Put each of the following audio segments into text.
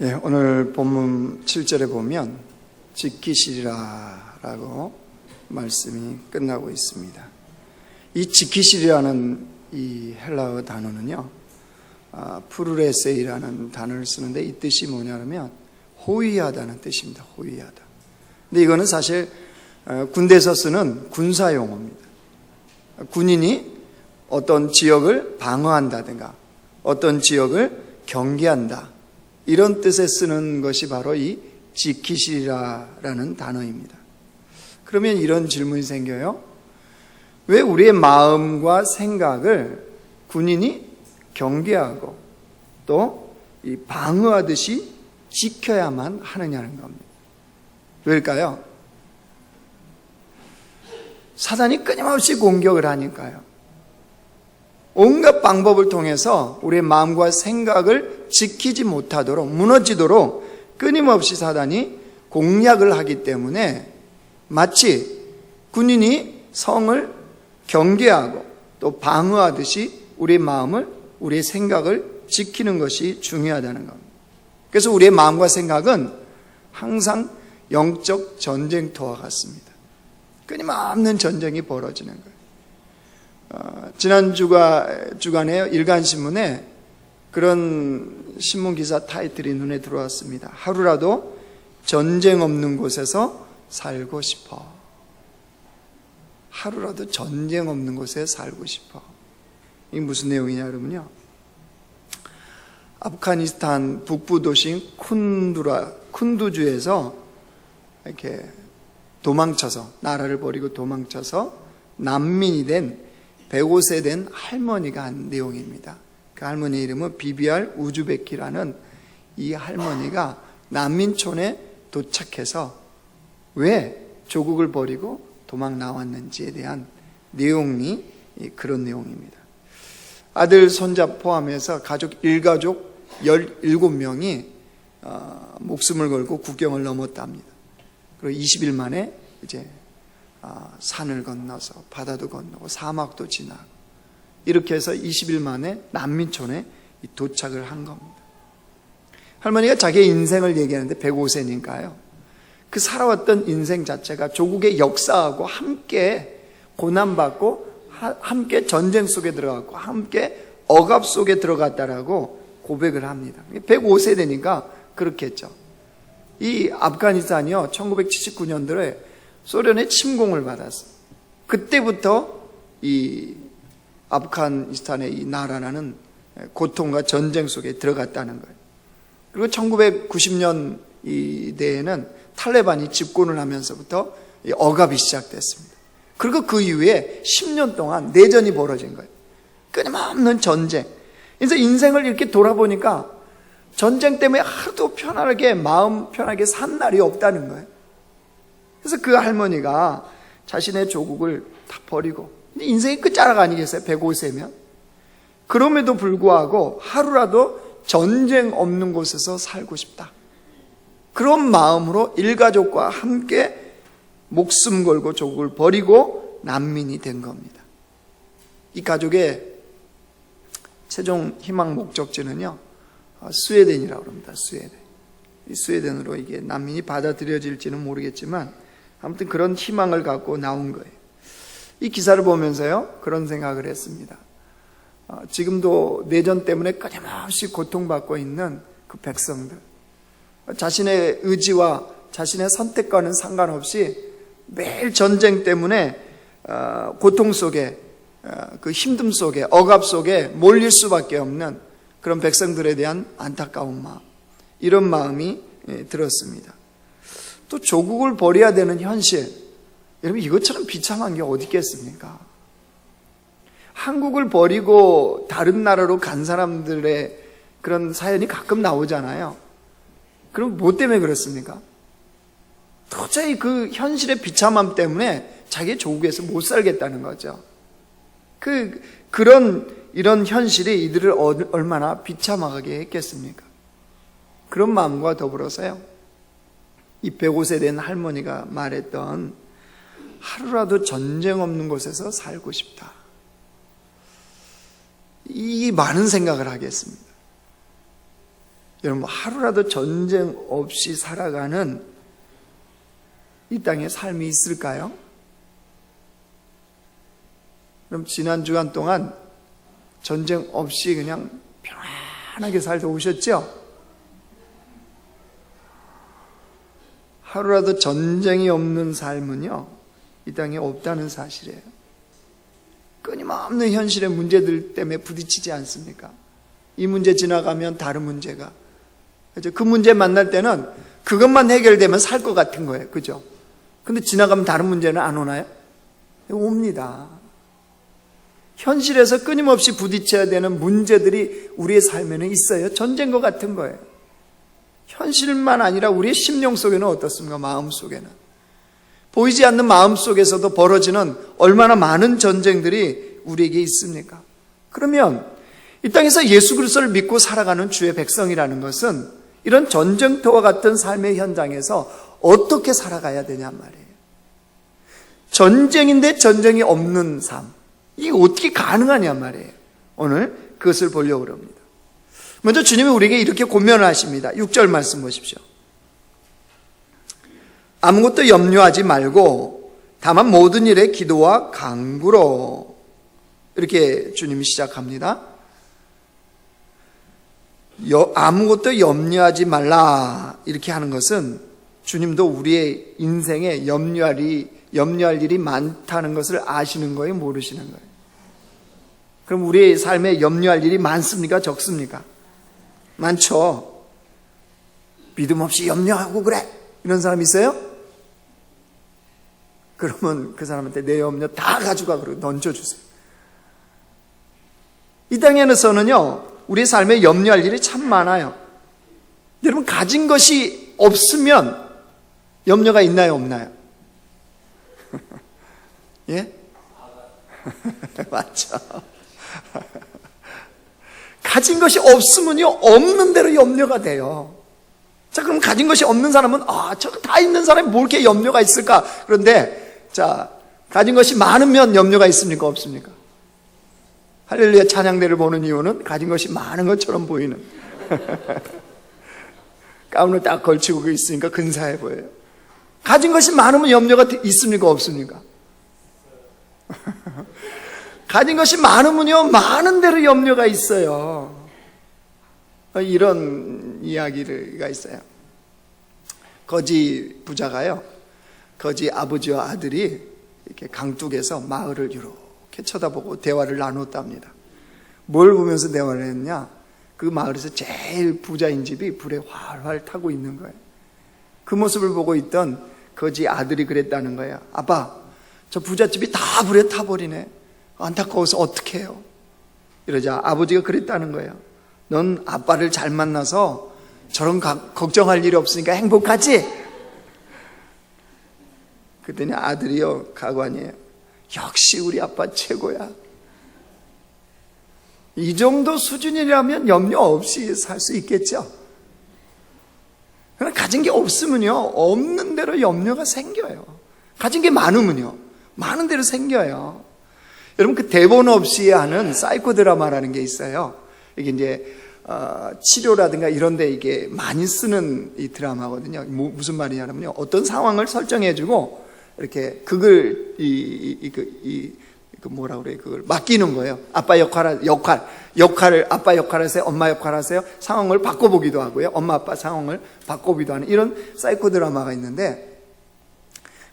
오늘 본문 7절에 보면 지키시리라 라고 말씀이 끝나고 있습니다. 이 지키시리라는 이 헬라어 단어는요, 푸르레세이라는 단어를 쓰는데 이 뜻이 뭐냐면 호위하다는 뜻입니다. 호위하다. 근데 이거는 사실 군대에서 쓰는 군사용어입니다. 군인이 어떤 지역을 방어한다든가 어떤 지역을 경계한다, 이런 뜻에 쓰는 것이 바로 이 지키시리라라는 단어입니다. 그러면 이런 질문이 생겨요. 왜 우리의 마음과 생각을 군인이 경계하고 또 이 방어하듯이 지켜야만 하느냐는 겁니다. 왜일까요? 사단이 끊임없이 공격을 하니까요. 온갖 방법을 통해서 우리의 마음과 생각을 지키지 못하도록, 무너지도록 끊임없이 사단이 공략을 하기 때문에 마치 군인이 성을 경계하고 또 방어하듯이 우리의 마음을, 우리의 생각을 지키는 것이 중요하다는 겁니다. 그래서 우리의 마음과 생각은 항상 영적 전쟁터와 같습니다. 끊임없는 전쟁이 벌어지는 거예요. 지난 주간에 일간신문에 그런 신문기사 타이틀이 눈에 들어왔습니다. 하루라도 전쟁 없는 곳에서 살고 싶어. 하루라도 전쟁 없는 곳에 살고 싶어. 이게 무슨 내용이냐 그러면요, 아프가니스탄 북부 도시인 쿤두주에서 이렇게 도망쳐서, 나라를 버리고 도망쳐서 난민이 된 105세 된 할머니가 한 내용입니다. 그 할머니 이름은 비비알 우즈베키라는 이 할머니가 난민촌에 도착해서 왜 조국을 버리고 도망 나왔는지에 대한 내용이 그런 내용입니다. 아들, 손자 포함해서 일가족 17명이 목숨을 걸고 국경을 넘었답니다. 그리고 20일 만에 이제 산을 건너서 바다도 건너고 사막도 지나고 이렇게 해서 20일 만에 난민촌에 도착을 한 겁니다. 할머니가 자기의 인생을 얘기하는데 105세니까요. 그 살아왔던 인생 자체가 조국의 역사하고 함께 고난받고 함께 전쟁 속에 들어갔고 함께 억압 속에 들어갔다라고 고백을 합니다. 105세대니까 그렇겠죠. 이 아프가니스탄이요, 1979년도에 소련의 침공을 받았어요. 그때부터 이 아프가니스탄의 이 나라라는 고통과 전쟁 속에 들어갔다는 거예요. 그리고 1990년 이때에는 탈레반이 집권을 하면서부터 억압이 시작됐습니다. 그리고 그 이후에 10년 동안 내전이 벌어진 거예요. 끊임없는 전쟁. 그래서 인생을 이렇게 돌아보니까 전쟁 때문에 하루도 편안하게, 마음 편하게 산 날이 없다는 거예요. 그래서 그 할머니가 자신의 조국을 다 버리고, 인생이 끝자락 아니겠어요? 105세면. 그럼에도 불구하고 하루라도 전쟁 없는 곳에서 살고 싶다, 그런 마음으로 일가족과 함께 목숨 걸고 조국을 버리고 난민이 된 겁니다. 이 가족의 최종 희망 목적지는요, 스웨덴이라고 합니다. 스웨덴. 이 스웨덴으로 이게 난민이 받아들여질지는 모르겠지만 아무튼 그런 희망을 갖고 나온 거예요. 이 기사를 보면서요, 그런 생각을 했습니다. 지금도 내전 때문에 끊임없이 고통받고 있는 그 백성들, 자신의 의지와 자신의 선택과는 상관없이 매일 전쟁 때문에 고통 속에, 그 힘듦 속에, 억압 속에 몰릴 수밖에 없는 그런 백성들에 대한 안타까운 마음, 이런 마음이 들었습니다. 또 조국을 버려야 되는 현실, 여러분 이것처럼 비참한 게 어디 있겠습니까? 한국을 버리고 다른 나라로 간 사람들의 그런 사연이 가끔 나오잖아요. 그럼 뭐 때문에 그렇습니까? 도저히 그 현실의 비참함 때문에 자기 조국에서 못 살겠다는 거죠. 이런 현실이 이들을 얼마나 비참하게 했겠습니까? 그런 마음과 더불어서요, 이 105세 된 할머니가 말했던 하루라도 전쟁 없는 곳에서 살고 싶다, 이 많은 생각을 하게 했습니다. 여러분, 하루라도 전쟁 없이 살아가는 이 땅의 삶이 있을까요? 그럼 지난 주간 동안 전쟁 없이 그냥 편안하게 살다 오셨죠? 하루라도 전쟁이 없는 삶은요, 이 땅에 없다는 사실이에요. 끊임없는 현실의 문제들 때문에 부딪히지 않습니까? 이 문제 지나가면 다른 문제가, 그죠? 그 문제 만날 때는 그것만 해결되면 살 것 같은 거예요. 그죠? 근데 지나가면 다른 문제는 안 오나요? 옵니다. 현실에서 끊임없이 부딪혀야 되는 문제들이 우리의 삶에는 있어요. 전쟁과 같은 거예요. 현실만 아니라 우리의 심령 속에는 어떻습니까? 마음 속에는. 보이지 않는 마음 속에서도 벌어지는 얼마나 많은 전쟁들이 우리에게 있습니까? 그러면 이 땅에서 예수 그리스도를 믿고 살아가는 주의 백성이라는 것은 이런 전쟁터와 같은 삶의 현장에서 어떻게 살아가야 되냐 말이에요. 전쟁인데 전쟁이 없는 삶, 이게 어떻게 가능하냐 말이에요. 오늘 그것을 보려고 합니다. 먼저 주님이 우리에게 이렇게 권면을 하십니다. 6절 말씀 보십시오. 아무것도 염려하지 말고 다만 모든 일에 기도와 간구로, 이렇게 주님이 시작합니다. 아무것도 염려하지 말라, 이렇게 하는 것은 주님도 우리의 인생에 염려할 일이 많다는 것을 아시는 거예요, 모르시는 거예요? 그럼 우리의 삶에 염려할 일이 많습니까, 적습니까? 많죠. 믿음 없이 염려하고 그래, 이런 사람 있어요? 그러면 그 사람한테 내 염려 다 가져가, 그러고 던져주세요. 이 땅에서는요, 우리 삶에 염려할 일이 참 많아요. 여러분, 가진 것이 없으면 염려가 있나요, 없나요? 예? 맞죠. 가진 것이 없으면요, 없는 대로 염려가 돼요. 자, 그럼 가진 것이 없는 사람은, 저거 다 있는 사람이 뭘 이렇게 염려가 있을까? 그런데, 자, 가진 것이 많으면 염려가 있습니까, 없습니까? 할렐루야 찬양대를 보는 이유는 가진 것이 많은 것처럼 보이는. 가운을 딱 걸치고 있으니까 근사해 보여요. 가진 것이 많으면 염려가 있습니까, 없습니까? 가진 것이 많으면요, 많은 대로 염려가 있어요. 이런 이야기가 있어요. 거지 부자가요, 거지 아버지와 아들이 이렇게 강둑에서 마을을 이렇게 쳐다보고 대화를 나눴답니다. 뭘 보면서 대화를 했냐? 그 마을에서 제일 부자인 집이 불에 활활 타고 있는 거예요. 그 모습을 보고 있던 거지 아들이 그랬다는 거예요. 아빠, 저 부잣집이 다 불에 타버리네. 안타까워서 어떡해요? 이러자 아버지가 그랬다는 거예요. 넌 아빠를 잘 만나서 저런 걱정할 일이 없으니까 행복하지? 그랬더니 아들이요, 가관이에요. 역시 우리 아빠 최고야. 이 정도 수준이라면 염려 없이 살 수 있겠죠. 그러나 가진 게 없으면요, 없는 대로 염려가 생겨요. 가진 게 많으면요, 많은 대로 생겨요. 여러분, 그 대본 없이 하는 사이코 드라마라는 게 있어요. 이게 이제 치료라든가 이런 데 이게 많이 쓰는 이 드라마거든요. 무슨 말이냐면요, 어떤 상황을 설정해주고 이렇게 그걸 뭐라 그래요? 그걸 맡기는 거예요. 아빠 역할을 아빠 역할 하세요, 엄마 역할 하세요. 상황을 바꿔보기도 하고요. 엄마 아빠 상황을 바꿔보기도 하는 이런 사이코 드라마가 있는데,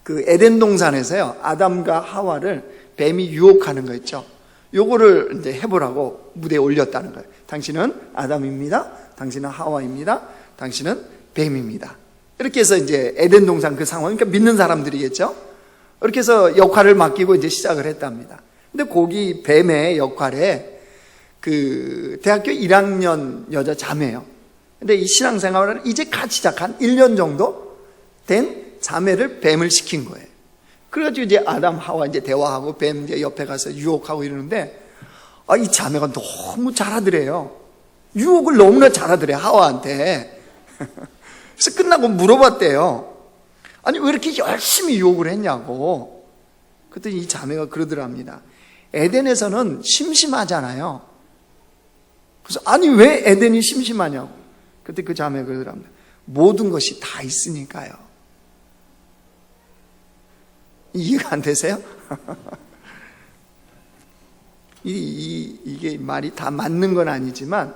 그 에덴 동산에서요, 아담과 하와를 뱀이 유혹하는 거 있죠. 요거를 이제 해보라고 무대에 올렸다는 거예요. 당신은 아담입니다. 당신은 하와입니다. 당신은 뱀입니다. 이렇게 해서 이제 에덴 동산 그 상황, 그러니까 믿는 사람들이겠죠. 이렇게 해서 역할을 맡기고 이제 시작을 했답니다. 근데 거기 뱀의 역할에 그 대학교 1학년 여자 자매예요. 근데 이 신앙생활을 이제 같이 시작한 1년 정도 된 자매를 뱀을 시킨 거예요. 그래가지고 이제 아담 하와 이제 대화하고 뱀 이제 옆에 가서 유혹하고 이러는데, 이 자매가 너무 잘하더래요. 유혹을 너무나 잘하더래, 하와한테. 그래서 끝나고 물어봤대요. 아니, 왜 이렇게 열심히 유혹을 했냐고. 그랬더니 이 자매가 그러더랍니다. 에덴에서는 심심하잖아요. 그래서 아니, 왜 에덴이 심심하냐고. 그때 그 자매가 그러더랍니다. 모든 것이 다 있으니까요. 이해가 안 되세요? 이게 말이 다 맞는 건 아니지만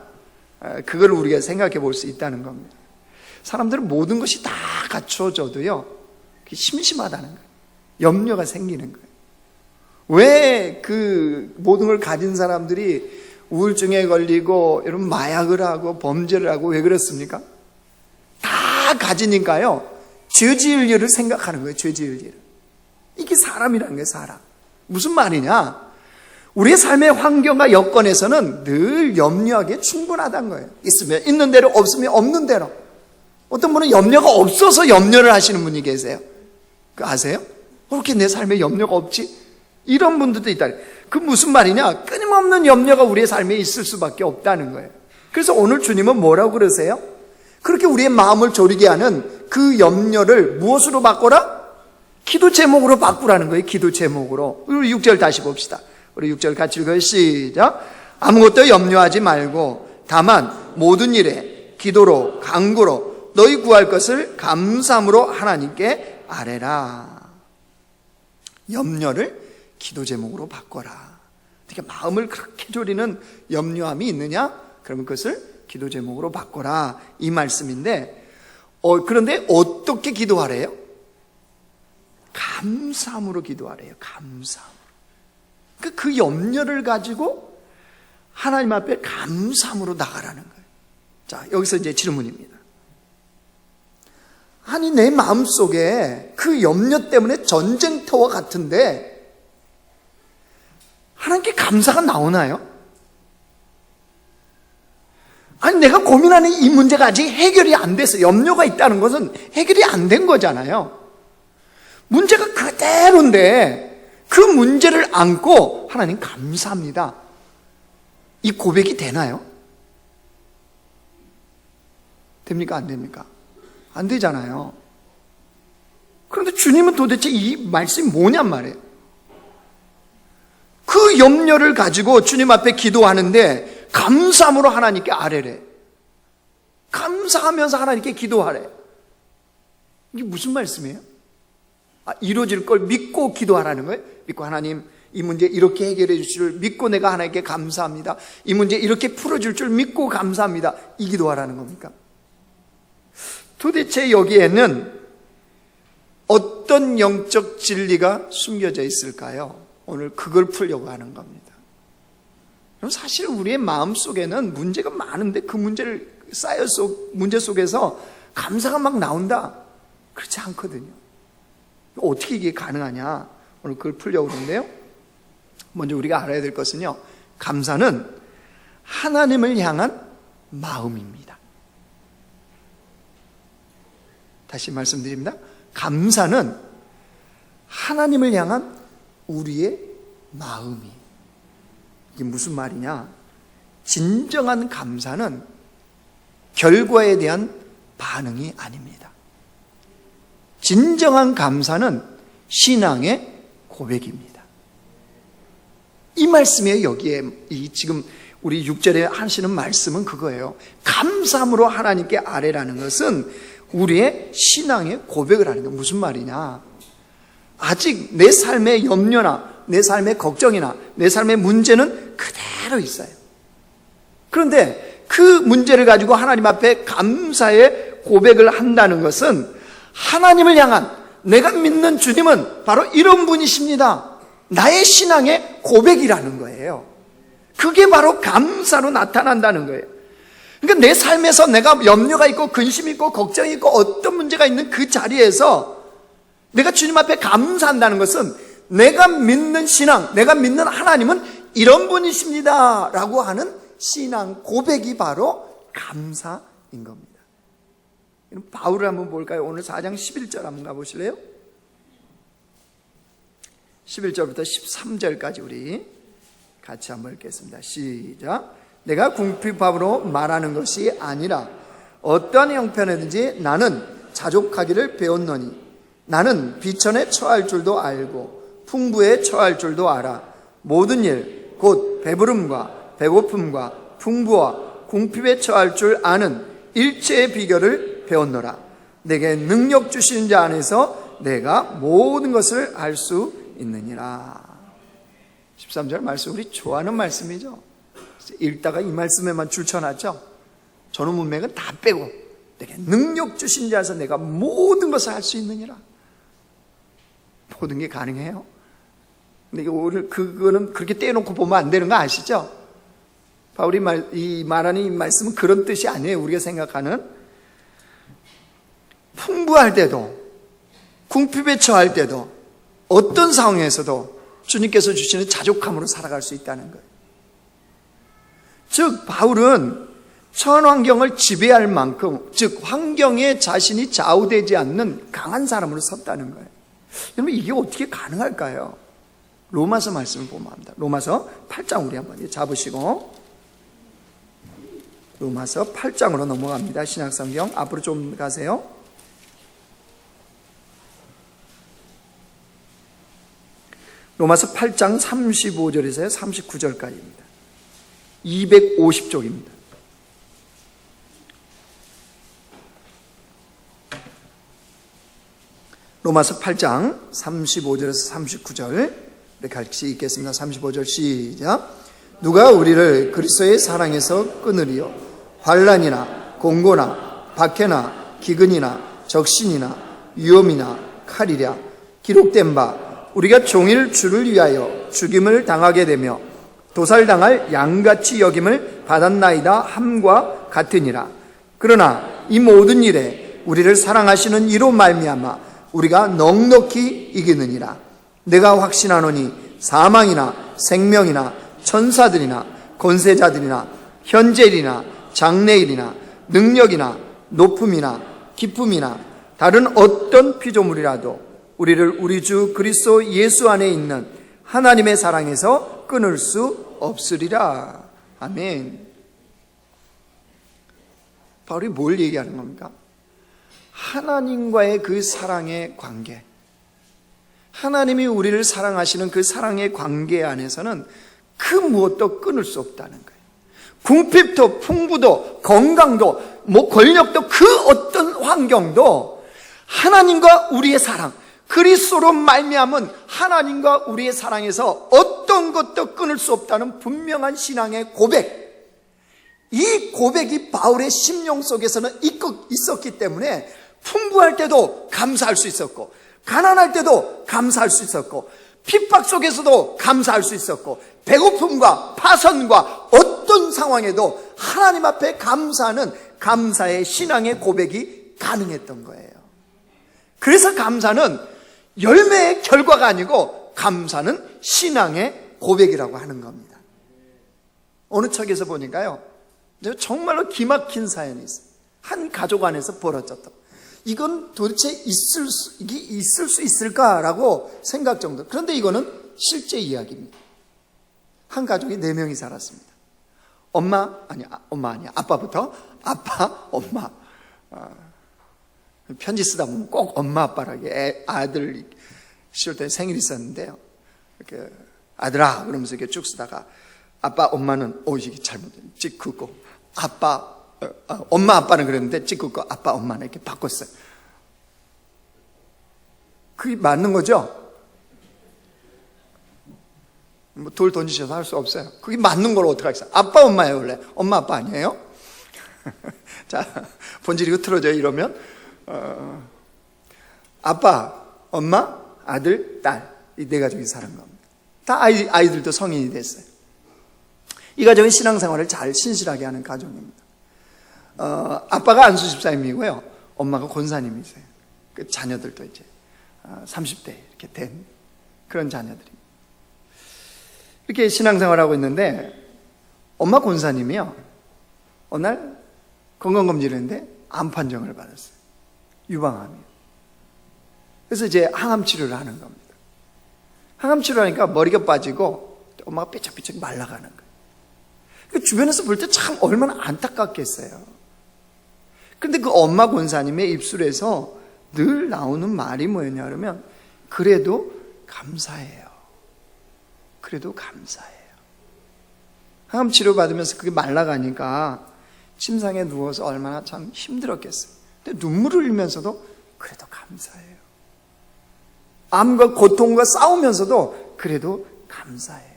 그걸 우리가 생각해 볼 수 있다는 겁니다. 사람들은 모든 것이 다 갖춰져도요, 심심하다는 거예요. 염려가 생기는 거예요. 왜 그 모든 걸 가진 사람들이 우울증에 걸리고 이런 마약을 하고 범죄를 하고 왜 그렇습니까? 다 가지니까요, 죄 지을 일을 생각하는 거예요. 죄 지을 일을. 이게 사람이라는 거예요. 사람. 무슨 말이냐? 우리의 삶의 환경과 여건에서는 늘 염려하기에 충분하다는 거예요. 있으면 있는 대로, 없으면 없는 대로. 어떤 분은 염려가 없어서 염려를 하시는 분이 계세요. 그 아세요? 그렇게 내 삶에 염려가 없지? 이런 분들도 있다. 그 무슨 말이냐? 끊임없는 염려가 우리의 삶에 있을 수밖에 없다는 거예요. 그래서 오늘 주님은 뭐라고 그러세요? 그렇게 우리의 마음을 졸이게 하는 그 염려를 무엇으로 바꿔라? 기도 제목으로 바꾸라는 거예요. 기도 제목으로. 우리 6절 다시 봅시다. 우리 6절 같이 읽어요. 시작. 아무것도 염려하지 말고 다만 모든 일에 기도로 간구로 너희 구할 것을 감사함으로 하나님께 아뢰라. 염려를 기도 제목으로 바꿔라. 그러니까 마음을 그렇게 졸이는 염려함이 있느냐? 그러면 그것을 기도 제목으로 바꿔라. 이 말씀인데, 그런데 어떻게 기도하래요? 감사함으로 기도하래요. 감사함. 그 염려를 가지고 하나님 앞에 감사함으로 나가라는 거예요. 자, 여기서 이제 질문입니다. 아니, 내 마음속에 그 염려 때문에 전쟁터와 같은데 하나님께 감사가 나오나요? 아니, 내가 고민하는 이 문제가 아직 해결이 안 돼서, 염려가 있다는 것은 해결이 안 된 거잖아요. 문제가 그대로인데 그 문제를 안고 하나님 감사합니다, 이 고백이 되나요? 됩니까? 안 됩니까? 안 되잖아요. 그런데 주님은 도대체 이 말씀이 뭐냔 말이에요. 그 염려를 가지고 주님 앞에 기도하는데 감사함으로 하나님께 아뢰래. 감사하면서 하나님께 기도하래. 이게 무슨 말씀이에요? 이루어질 걸 믿고 기도하라는 거예요? 믿고 하나님, 이 문제 이렇게 해결해 주실 줄 믿고 내가 하나님께 감사합니다. 이 문제 이렇게 풀어줄 줄 믿고 감사합니다. 이 기도하라는 겁니까? 도대체 여기에는 어떤 영적 진리가 숨겨져 있을까요? 오늘 그걸 풀려고 하는 겁니다. 그럼 사실 우리의 마음 속에는 문제가 많은데 그 문제를 문제 속에서 감사가 막 나온다? 그렇지 않거든요. 어떻게 이게 가능하냐? 오늘 그걸 풀려고 그러는데요. 먼저 우리가 알아야 될 것은요, 감사는 하나님을 향한 마음입니다. 다시 말씀드립니다. 감사는 하나님을 향한 우리의 마음이. 이게 무슨 말이냐? 진정한 감사는 결과에 대한 반응이 아닙니다. 진정한 감사는 신앙의 고백입니다. 이 말씀이에요. 여기에 지금 우리 6절에 하시는 말씀은 그거예요. 감사함으로 하나님께 아뢰라는 것은 우리의 신앙의 고백을 하는 거예요. 무슨 말이냐? 아직 내 삶의 염려나 내 삶의 걱정이나 내 삶의 문제는 그대로 있어요. 그런데 그 문제를 가지고 하나님 앞에 감사의 고백을 한다는 것은 하나님을 향한, 내가 믿는 주님은 바로 이런 분이십니다, 나의 신앙의 고백이라는 거예요. 그게 바로 감사로 나타난다는 거예요. 그러니까 내 삶에서 내가 염려가 있고 근심이 있고 걱정이 있고 어떤 문제가 있는 그 자리에서 내가 주님 앞에 감사한다는 것은 내가 믿는 신앙, 내가 믿는 하나님은 이런 분이십니다 라고 하는 신앙 고백이 바로 감사인 겁니다. 바울을 한번 볼까요? 오늘 4장 11절 한번 가보실래요? 11절부터 13절까지 우리 같이 한번 읽겠습니다. 시작. 내가 궁핍함으로 말하는 것이 아니라 어떠한 형편이든지 나는 자족하기를 배웠노니 나는 비천에 처할 줄도 알고 풍부에 처할 줄도 알아. 모든 일 곧 배부름과 배고픔과 풍부와 궁핍에 처할 줄 아는 일체의 비결을 배웠노라. 내게 능력 주시는 자 안에서 내가 모든 것을 알 수 있느니라. 13절 말씀 우리 좋아하는 말씀이죠. 읽다가 이 말씀에만 줄쳐놨죠. 전후 문맥은 다 빼고 내게 능력 주신 자에서 내가 모든 것을 할 수 있느니라. 모든 게 가능해요. 근데 오늘 그거는 그렇게 떼놓고 보면 안 되는 거 아시죠? 바울이 말하는 이 말씀은 그런 뜻이 아니에요. 우리가 생각하는 풍부할 때도 궁핍에 처할 때도 어떤 상황에서도 주님께서 주시는 자족함으로 살아갈 수 있다는 거예요. 즉 바울은 처한 환경을 지배할 만큼, 즉 환경에 자신이 좌우되지 않는 강한 사람으로 섰다는 거예요. 여러분 이게 어떻게 가능할까요? 로마서 말씀을 보면 합니다. 로마서 8장 우리 한번 잡으시고 로마서 8장으로 넘어갑니다. 신약성경 앞으로 좀 가세요. 로마서 8장 35절에서 39절까지입니다. 250쪽입니다. 로마서 8장 35절에서 39절 같이 읽겠습니다. 35절 시작. 누가 우리를 그리스도의 사랑에서 끊으리요? 환난이나 공고나 박해나 기근이나 적신이나 위험이나 칼이랴. 기록된 바 우리가 종일 주를 위하여 죽임을 당하게 되며 도살당할 양같이 여김을 받았나이다 함과 같으니라. 그러나 이 모든 일에 우리를 사랑하시는 이로 말미암아 우리가 넉넉히 이기느니라. 내가 확신하노니 사망이나 생명이나 천사들이나 권세자들이나 현재일이나 장래일이나 능력이나 높음이나 깊음이나 다른 어떤 피조물이라도 우리를 우리 주 그리스도 예수 안에 있는 하나님의 사랑에서 끊을 수 없으리라. 아멘. 바울이 뭘 얘기하는 겁니까? 하나님과의 그 사랑의 관계, 하나님이 우리를 사랑하시는 그 사랑의 관계 안에서는 그 무엇도 끊을 수 없다는 거예요. 궁핍도 풍부도 건강도 권력도 그 어떤 환경도 하나님과 우리의 사랑, 그리스도로 말미암은 하나님과 우리의 사랑에서 어떤 것도 끊을 수 없다는 분명한 신앙의 고백, 이 고백이 바울의 심령 속에서는 있었기 때문에 풍부할 때도 감사할 수 있었고 가난할 때도 감사할 수 있었고 핍박 속에서도 감사할 수 있었고 배고픔과 파선과 어떤 상황에도 하나님 앞에 감사하는 감사의 신앙의 고백이 가능했던 거예요. 그래서 감사는 열매의 결과가 아니고 감사는 신앙의 고백이라고 하는 겁니다. 어느 책에서 보니까요, 정말로 기막힌 사연이 있어요. 한 가족 안에서 벌어졌다. 이건 도대체 있을 수 있을까라고 생각 정도. 그런데 이거는 실제 이야기입니다. 한 가족이 4명이 살았습니다. 엄마 아니야. 아빠부터 아빠, 엄마. 편지 쓰다 보면 꼭 엄마 아빠라고 아들 시절 때 생일이 있었는데요. 이렇게 아들아 그러면서 이렇게 쭉 쓰다가 아빠 엄마는 이게 잘못된 찍 긋고 엄마 아빠는 그랬는데 찍 긋고 아빠 엄마는 이렇게 바꿨어요. 그게 맞는 거죠? 뭐 돌 던지셔서 할 수 없어요. 그게 맞는 걸 어떻게 하겠어요? 아빠 엄마예요 원래. 엄마 아빠 아니에요? 자, 본질이 흐트러져요 이러면 아빠, 엄마, 아들, 딸 이 4가족이 사는 겁니다. 다 아이들도 성인이 됐어요. 이 가정은 신앙생활을 잘 신실하게 하는 가정입니다. 아빠가 안수 집사님이고요, 엄마가 권사님이세요. 그 자녀들도 이제 30대 이렇게 된 그런 자녀들입니다. 이렇게 신앙생활하고 있는데 엄마 권사님이요, 어느 날 건강검진을 했는데 암 판정을 받았어요. 유방암이에요. 그래서 이제 항암 치료를 하는 겁니다. 항암 치료하니까 머리가 빠지고 엄마가 삐쩍삐쩍 말라가는 거예요. 주변에서 볼 때 참 얼마나 안타깝겠어요. 그런데 그 엄마 권사님의 입술에서 늘 나오는 말이 뭐였냐 그러면 그래도 감사해요. 그래도 감사해요. 항암 치료 받으면서 그게 말라가니까 침상에 누워서 얼마나 참 힘들었겠어요. 근데 눈물을 흘리면서도 그래도 감사해요. 암과 고통과 싸우면서도 그래도 감사해요.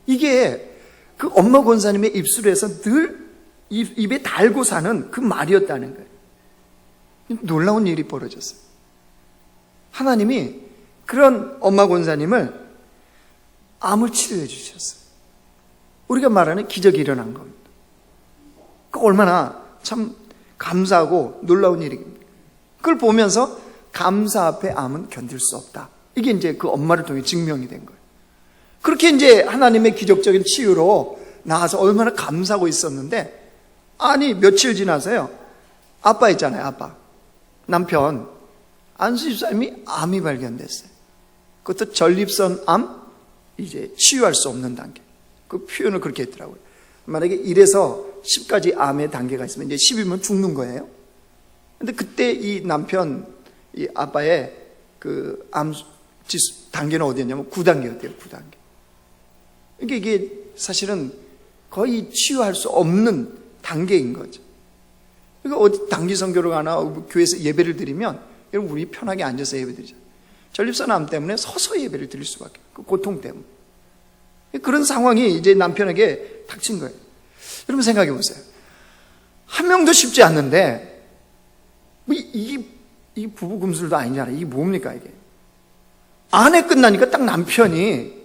이게 그 엄마 권사님의 입술에서 늘 입에 달고 사는 그 말이었다는 거예요. 놀라운 일이 벌어졌어요. 하나님이 그런 엄마 권사님을 암을 치료해 주셨어요. 우리가 말하는 기적이 일어난 겁니다. 그 얼마나 참 감사하고 놀라운 일입니다. 그걸 보면서 감사 앞에 암은 견딜 수 없다. 이게 이제 그 엄마를 통해 증명이 된 거예요. 그렇게 이제 하나님의 기적적인 치유로 나와서 얼마나 감사하고 있었는데, 아니 며칠 지나서요, 아빠 있잖아요, 아빠 남편 안수 집사님이 암이 발견됐어요. 그것도 전립선 암, 이제 치유할 수 없는 단계. 그 표현을 그렇게 했더라고요. 만약에 1에서 10까지 암의 단계가 있으면 이제 10이면 죽는 거예요. 근데 그때 이 남편, 이 아빠의 그 암 지수 단계는 어디였냐면 9단계였대요. 9단계. 그러니까 이게 사실은 거의 치유할 수 없는 단계인 거죠. 그러니까 어디 단기 선교를 가나 교회에서 예배를 드리면 여러분 우리 편하게 앉아서 예배 드리잖아요. 전립선 암 때문에 서서 예배를 드릴 수밖에, 그 고통 때문에. 그런 상황이 이제 남편에게 닥친 거예요. 여러분 생각해 보세요. 한 명도 쉽지 않는데 이 부부 금술도 아니잖아요. 이게 뭡니까 이게? 아내 끝나니까 딱 남편이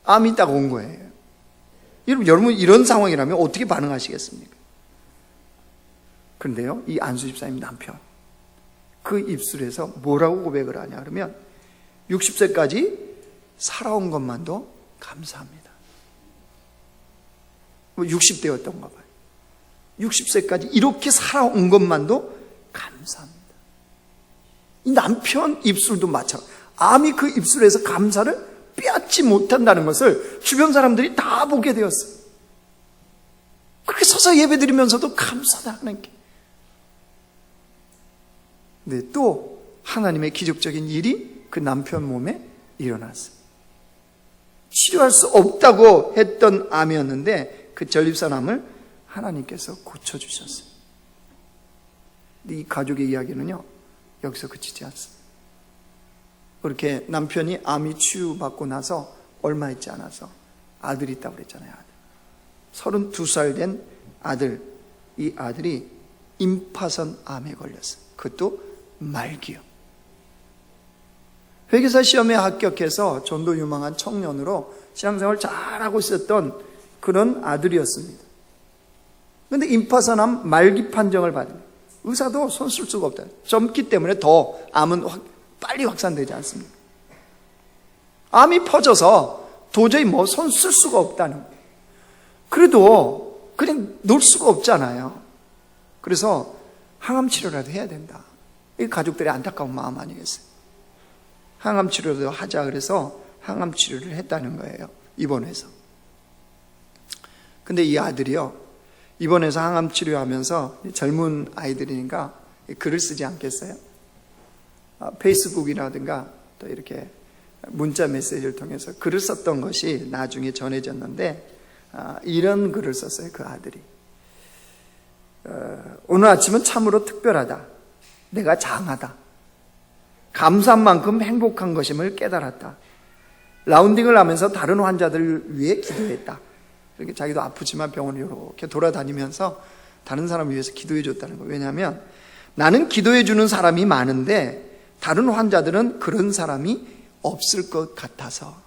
암이 딱 온 거예요. 여러분 이런 상황이라면 어떻게 반응하시겠습니까? 그런데요, 이 안수 집사님 남편, 그 입술에서 뭐라고 고백을 하냐 그러면 60세까지 살아온 것만도 감사합니다. 60대였던가 봐요. 60세까지 이렇게 살아온 것만도 감사합니다. 이 남편 입술도 마찬가지. 암이 그 입술에서 감사를 빼앗지 못한다는 것을 주변 사람들이 다 보게 되었어요. 그렇게 서서 예배 드리면서도 감사다 하나님께. 근데 또 하나님의 기적적인 일이 그 남편 몸에 일어났어요. 치료할 수 없다고 했던 암이었는데 그 전립선 암을 하나님께서 고쳐주셨어요. 이 가족의 이야기는요, 여기서 그치지 않습니다. 그렇게 남편이 암이 치유받고 나서 얼마 있지 않아서 아들이 있다고 그랬잖아요. 아들. 32살 된 아들. 이 아들이 임파선 암에 걸렸어요. 그것도 말기요. 회계사 시험에 합격해서 전도 유망한 청년으로 신앙생활을 잘하고 있었던 그런 아들이었습니다. 그런데 임파선암 말기 판정을 받으면 의사도 손 쓸 수가 없다. 젊기 때문에 더 암은 빨리 확산되지 않습니다. 암이 퍼져서 도저히 손 쓸 수가 없다는 거예요. 그래도 그냥 놀 수가 없잖아요. 그래서 항암 치료라도 해야 된다. 이 가족들의 안타까운 마음 아니겠어요? 항암 치료도 하자 그래서 항암 치료를 했다는 거예요. 입원해서. 근데 이 아들이요, 입원해서 항암 치료하면서 젊은 아이들이니까 글을 쓰지 않겠어요? 페이스북이라든가 또 이렇게 문자 메시지를 통해서 글을 썼던 것이 나중에 전해졌는데, 이런 글을 썼어요. 그 아들이. 오늘 아침은 참으로 특별하다. 내가 장하다. 감사한 만큼 행복한 것임을 깨달았다. 라운딩을 하면서 다른 환자들을 위해 기도했다. 이렇게 자기도 아프지만 병원을 이렇게 돌아다니면서 다른 사람을 위해서 기도해 줬다는 거예요. 왜냐하면 나는 기도해 주는 사람이 많은데 다른 환자들은 그런 사람이 없을 것 같아서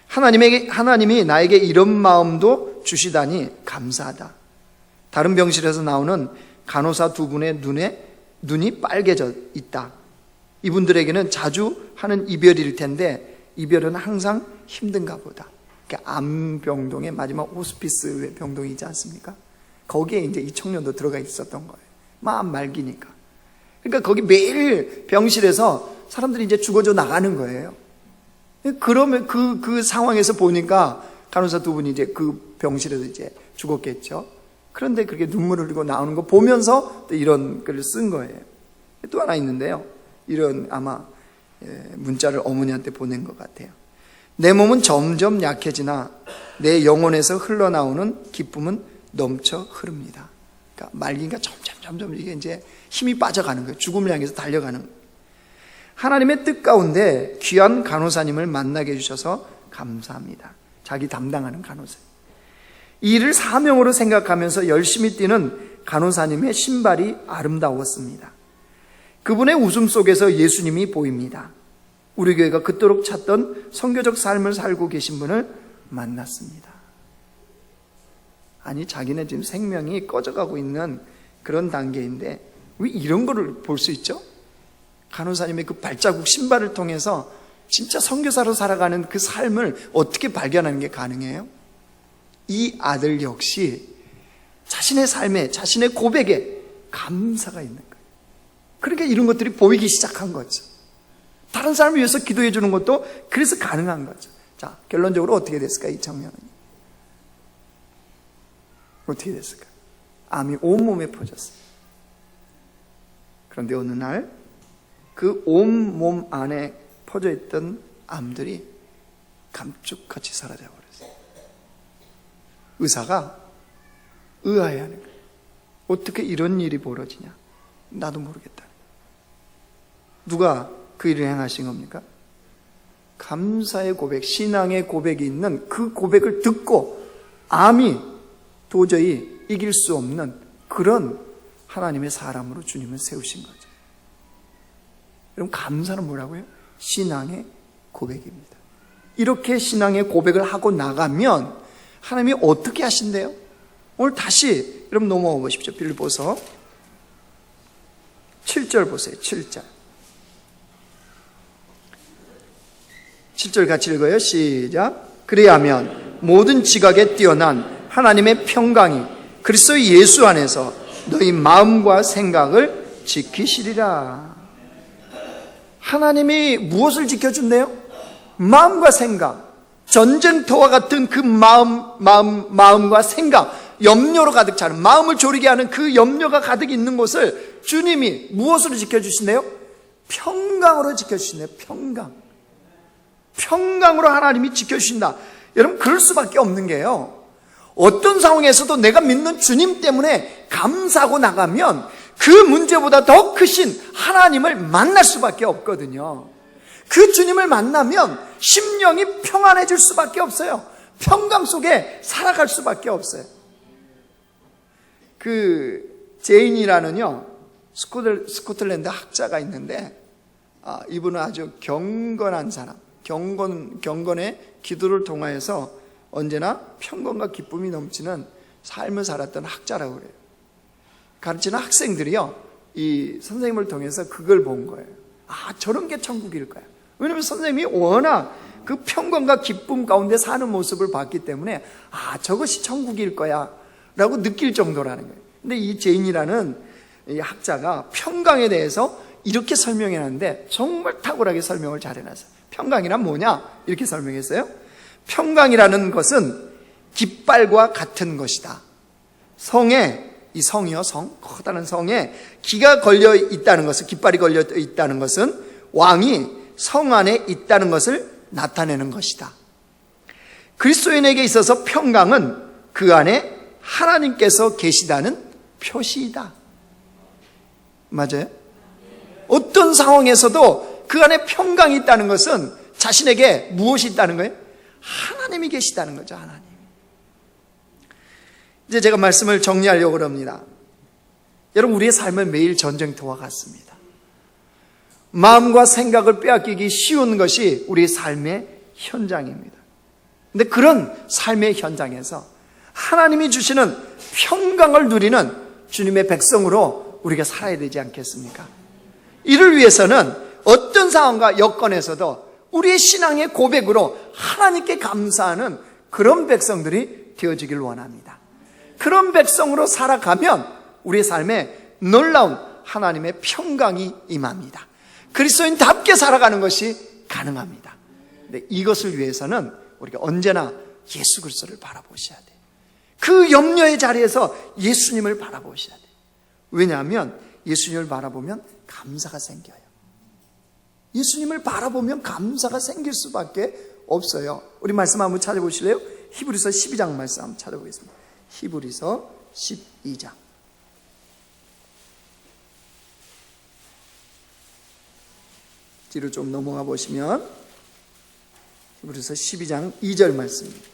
하나님이 나에게 이런 마음도 주시다니 감사하다. 다른 병실에서 나오는 간호사 두 분의 눈이 빨개져 있다. 이분들에게는 자주 하는 이별일 텐데 이별은 항상 힘든가 보다. 암병동의 마지막 호스피스 병동이지 않습니까? 거기에 이제 이 청년도 들어가 있었던 거예요. 마음 말기니까. 그러니까 거기 매일 병실에서 사람들이 이제 죽어져 나가는 거예요. 그러면 그 상황에서 보니까 간호사 두 분이 이제 그 병실에서 이제 죽었겠죠. 그런데 그렇게 눈물을 흘리고 나오는 거 보면서 또 이런 글을 쓴 거예요. 또 하나 있는데요. 이런 아마 문자를 어머니한테 보낸 것 같아요. 내 몸은 점점 약해지나 내 영혼에서 흘러나오는 기쁨은 넘쳐 흐릅니다. 그러니까 말기가 점점 이게 이제 힘이 빠져가는 거예요. 죽음을 향해서 달려가는 거예요. 하나님의 뜻 가운데 귀한 간호사님을 만나게 해주셔서 감사합니다. 자기 담당하는 간호사. 이 일을 사명으로 생각하면서 열심히 뛰는 간호사님의 신발이 아름다웠습니다. 그분의 웃음 속에서 예수님이 보입니다. 우리 교회가 그토록 찾던 선교적 삶을 살고 계신 분을 만났습니다. 아니, 자기네 지금 생명이 꺼져가고 있는 그런 단계인데 왜 이런 거를 볼 수 있죠? 간호사님의 그 발자국 신발을 통해서 진짜 선교사로 살아가는 그 삶을 어떻게 발견하는 게 가능해요? 이 아들 역시 자신의 삶에, 자신의 고백에 감사가 있는 거예요. 그러니까 이런 것들이 보이기 시작한 거죠. 다른 사람을 위해서 기도해 주는 것도 그래서 가능한 거죠. 자, 결론적으로 어떻게 됐을까, 이 청년은? 어떻게 됐을까? 암이 온몸에 퍼졌어요. 그런데 어느 날 그 온몸 안에 퍼져 있던 암들이 감쪽같이 사라져 버렸어요. 의사가 의아해하는 거예요. 어떻게 이런 일이 벌어지냐? 나도 모르겠다. 누가 그 일을 행하신 겁니까? 감사의 고백, 신앙의 고백이 있는 그 고백을 듣고 암이 도저히 이길 수 없는 그런 하나님의 사람으로 주님을 세우신 거죠. 여러분, 감사는 뭐라고요? 신앙의 고백입니다. 이렇게 신앙의 고백을 하고 나가면 하나님이 어떻게 하신대요? 오늘 다시 여러분 넘어가 보십시오. 빌립보서 7절 보세요. 7절. 7절 같이 읽어요. 시작. 그리하면 모든 지각에 뛰어난 하나님의 평강이 그리스도 예수 안에서 너희 마음과 생각을 지키시리라. 하나님이 무엇을 지켜준대요? 마음과 생각. 전쟁터와 같은 그 마음과 생각, 염려로 가득 차는, 마음을 졸이게 하는 그 염려가 가득 있는 곳을 주님이 무엇으로 지켜주신대요? 평강으로 지켜주신대요. 평강으로 하나님이 지켜주신다. 여러분, 그럴 수밖에 없는 게요, 어떤 상황에서도 내가 믿는 주님 때문에 감사하고 나가면 그 문제보다 더 크신 하나님을 만날 수밖에 없거든요. 그 주님을 만나면 심령이 평안해질 수밖에 없어요. 평강 속에 살아갈 수밖에 없어요. 그 제인이라는요, 스코틀랜드 학자가 있는데, 이분은 아주 경건한 사람, 경건의 기도를 통하여서 언제나 평건과 기쁨이 넘치는 삶을 살았던 학자라고 그래요. 가르치는 학생들이요, 이 선생님을 통해서 그걸 본 거예요. 저런 게 천국일 거야. 왜냐하면 선생님이 워낙 그 평건과 기쁨 가운데 사는 모습을 봤기 때문에 저것이 천국일 거야 라고 느낄 정도라는 거예요. 근데 이 제인이라는 이 학자가 평강에 대해서 이렇게 설명해놨는데 정말 탁월하게 설명을 잘 해놨어요. 평강이란 뭐냐? 이렇게 설명했어요. 평강이라는 것은 깃발과 같은 것이다. 이 성이요, 커다란 성에 기가 걸려 있다는 것은, 깃발이 걸려 있다는 것은 왕이 성 안에 있다는 것을 나타내는 것이다. 그리스도인에게 있어서 평강은 그 안에 하나님께서 계시다는 표시이다. 맞아요? 어떤 상황에서도 그 안에 평강이 있다는 것은 자신에게 무엇이 있다는 거예요? 하나님이 계시다는 거죠. 하나님. 이제 제가 말씀을 정리하려고 합니다. 여러분, 우리의 삶은 매일 전쟁터와 같습니다. 마음과 생각을 빼앗기기 쉬운 것이 우리의 삶의 현장입니다. 근데 그런 삶의 현장에서 하나님이 주시는 평강을 누리는 주님의 백성으로 우리가 살아야 되지 않겠습니까? 이를 위해서는 어떤 상황과 여건에서도 우리의 신앙의 고백으로 하나님께 감사하는 그런 백성들이 되어지길 원합니다. 그런 백성으로 살아가면 우리의 삶에 놀라운 하나님의 평강이 임합니다. 그리스도인답게 살아가는 것이 가능합니다. 근데 이것을 위해서는 우리가 언제나 예수 그리스도를 바라보셔야 돼요. 그 염려의 자리에서 예수님을 바라보셔야 돼요. 왜냐하면 예수님을 바라보면 감사가 생겨요. 예수님을 바라보면 감사가 생길 수밖에 없어요. 우리 말씀 한번 찾아보실래요? 히브리서 12장 말씀 한번 찾아보겠습니다. 히브리서 12장. 뒤로 좀 넘어가 보시면 히브리서 12장 2절 말씀입니다.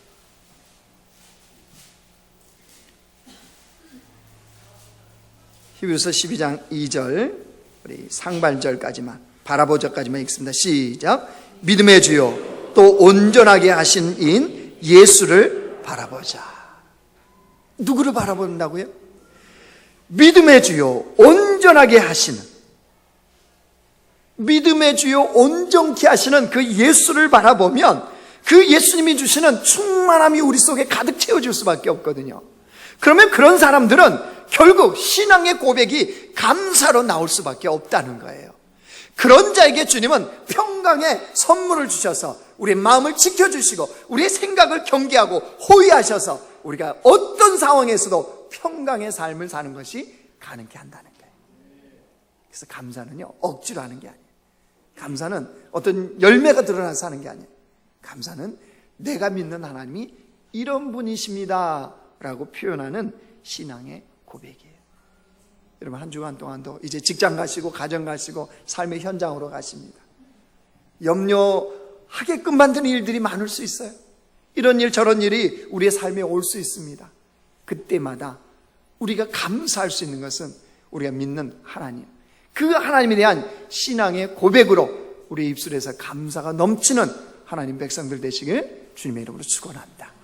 히브리서 12장 2절 우리 상반절까지만 바라보자까지만 읽습니다. 시작. 믿음의 주요 또 온전하게 하신 인 예수를 바라보자. 누구를 바라본다고요? 믿음의 주요 온전하게 하시는, 믿음의 주요 온전케 하시는 그 예수를 바라보면 그 예수님이 주시는 충만함이 우리 속에 가득 채워질 수밖에 없거든요. 그러면 그런 사람들은 결국 신앙의 고백이 감사로 나올 수밖에 없다는 거예요. 그런 자에게 주님은 평강의 선물을 주셔서 우리의 마음을 지켜주시고 우리의 생각을 경계하고 호위하셔서 우리가 어떤 상황에서도 평강의 삶을 사는 것이 가능케 한다는 거예요. 그래서 감사는요, 억지로 하는 게 아니에요. 감사는 어떤 열매가 드러나서 하는 게 아니에요. 감사는 내가 믿는 하나님이 이런 분이십니다 라고 표현하는 신앙의 고백이에요. 여러분, 한 주간 동안도 이제 직장 가시고 가정 가시고 삶의 현장으로 가십니다. 염려하게끔 만드는 일들이 많을 수 있어요. 이런 일 저런 일이 우리의 삶에 올 수 있습니다. 그때마다 우리가 감사할 수 있는 것은 우리가 믿는 하나님, 그 하나님에 대한 신앙의 고백으로 우리의 입술에서 감사가 넘치는 하나님 백성들 되시길 주님의 이름으로 축원합니다.